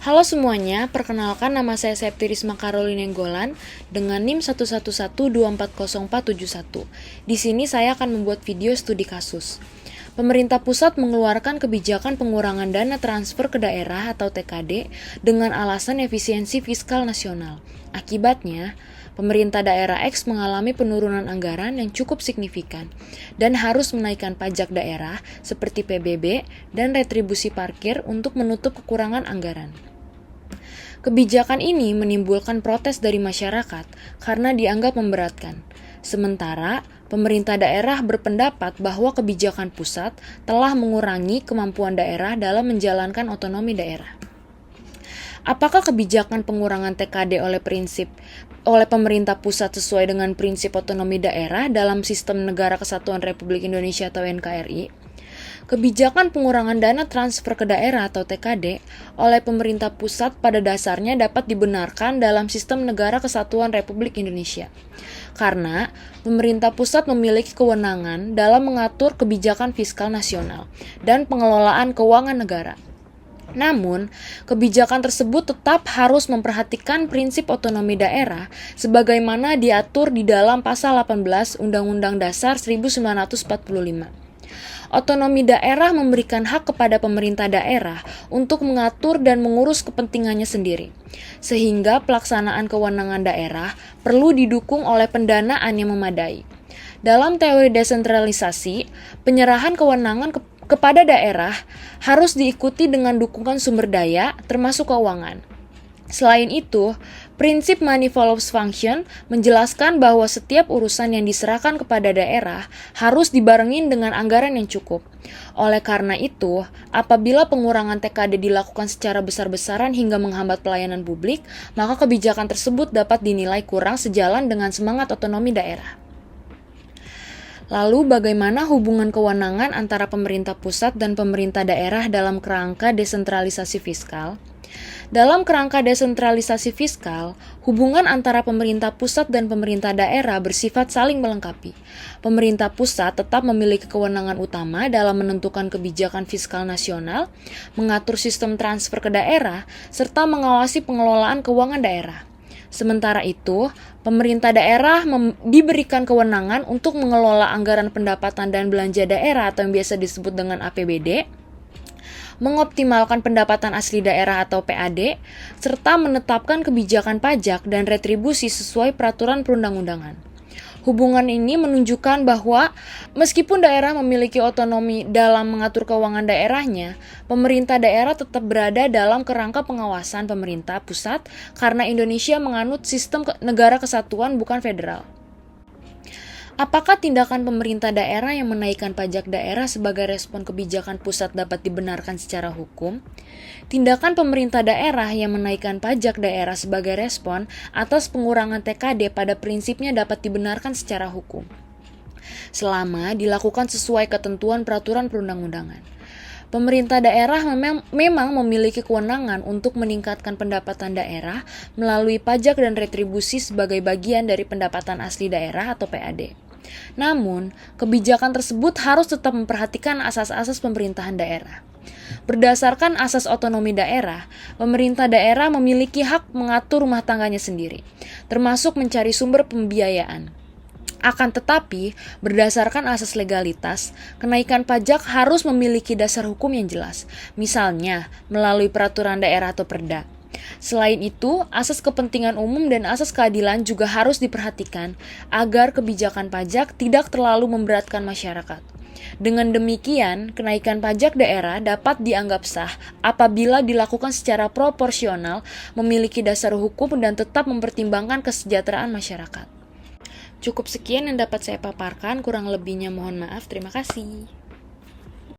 Halo semuanya, perkenalkan nama saya Septi Risma Karolina Nenggolan dengan NIM 111240471. Di sini saya akan membuat video studi kasus. Pemerintah pusat mengeluarkan kebijakan pengurangan dana transfer ke daerah atau TKD dengan alasan efisiensi fiskal nasional. Akibatnya, pemerintah daerah X mengalami penurunan anggaran yang cukup signifikan dan harus menaikkan pajak daerah seperti PBB dan retribusi parkir untuk menutup kekurangan anggaran. Kebijakan ini menimbulkan protes dari masyarakat karena dianggap memberatkan. Sementara, pemerintah daerah berpendapat bahwa kebijakan pusat telah mengurangi kemampuan daerah dalam menjalankan otonomi daerah. Apakah kebijakan pengurangan TKD oleh pemerintah pusat sesuai dengan prinsip otonomi daerah dalam Sistem Negara Kesatuan Republik Indonesia atau NKRI? Kebijakan pengurangan dana transfer ke daerah atau TKD oleh pemerintah pusat pada dasarnya dapat dibenarkan dalam Sistem Negara Kesatuan Republik Indonesia. Karena pemerintah pusat memiliki kewenangan dalam mengatur kebijakan fiskal nasional dan pengelolaan keuangan negara. Namun, kebijakan tersebut tetap harus memperhatikan prinsip otonomi daerah sebagaimana diatur di dalam Pasal 18 Undang-Undang Dasar 1945. Otonomi daerah memberikan hak kepada pemerintah daerah untuk mengatur dan mengurus kepentingannya sendiri, sehingga pelaksanaan kewenangan daerah perlu didukung oleh pendanaan yang memadai. Dalam teori desentralisasi, penyerahan kewenangan kepada daerah harus diikuti dengan dukungan sumber daya, termasuk keuangan. Selain itu, prinsip money follows function menjelaskan bahwa setiap urusan yang diserahkan kepada daerah harus dibarengin dengan anggaran yang cukup. Oleh karena itu, apabila pengurangan TKD dilakukan secara besar-besaran hingga menghambat pelayanan publik, maka kebijakan tersebut dapat dinilai kurang sejalan dengan semangat otonomi daerah. Lalu bagaimana hubungan kewenangan antara pemerintah pusat dan pemerintah daerah dalam kerangka desentralisasi fiskal? Dalam kerangka desentralisasi fiskal, hubungan antara pemerintah pusat dan pemerintah daerah bersifat saling melengkapi. Pemerintah pusat tetap memiliki kewenangan utama dalam menentukan kebijakan fiskal nasional, mengatur sistem transfer ke daerah, serta mengawasi pengelolaan keuangan daerah. Sementara itu, pemerintah daerah diberikan kewenangan untuk mengelola anggaran pendapatan dan belanja daerah atau yang biasa disebut dengan APBD, mengoptimalkan pendapatan asli daerah atau PAD, serta menetapkan kebijakan pajak dan retribusi sesuai peraturan perundang-undangan. Hubungan ini menunjukkan bahwa meskipun daerah memiliki otonomi dalam mengatur keuangan daerahnya, pemerintah daerah tetap berada dalam kerangka pengawasan pemerintah pusat karena Indonesia menganut sistem negara kesatuan bukan federal. Apakah tindakan pemerintah daerah yang menaikkan pajak daerah sebagai respon kebijakan pusat dapat dibenarkan secara hukum? Tindakan pemerintah daerah yang menaikkan pajak daerah sebagai respon atas pengurangan TKD pada prinsipnya dapat dibenarkan secara hukum, selama dilakukan sesuai ketentuan peraturan perundang-undangan. Pemerintah daerah memang memiliki kewenangan untuk meningkatkan pendapatan daerah melalui pajak dan retribusi sebagai bagian dari pendapatan asli daerah atau PAD. Namun, kebijakan tersebut harus tetap memperhatikan asas-asas pemerintahan daerah. Berdasarkan asas otonomi daerah, pemerintah daerah memiliki hak mengatur rumah tangganya sendiri, termasuk mencari sumber pembiayaan. Akan tetapi, berdasarkan asas legalitas, kenaikan pajak harus memiliki dasar hukum yang jelas, misalnya melalui peraturan daerah atau perda. Selain itu, asas kepentingan umum dan asas keadilan juga harus diperhatikan agar kebijakan pajak tidak terlalu memberatkan masyarakat. Dengan demikian, kenaikan pajak daerah dapat dianggap sah apabila dilakukan secara proporsional, memiliki dasar hukum dan tetap mempertimbangkan kesejahteraan masyarakat. Cukup sekian yang dapat saya paparkan, kurang lebihnya mohon maaf. Terima kasih.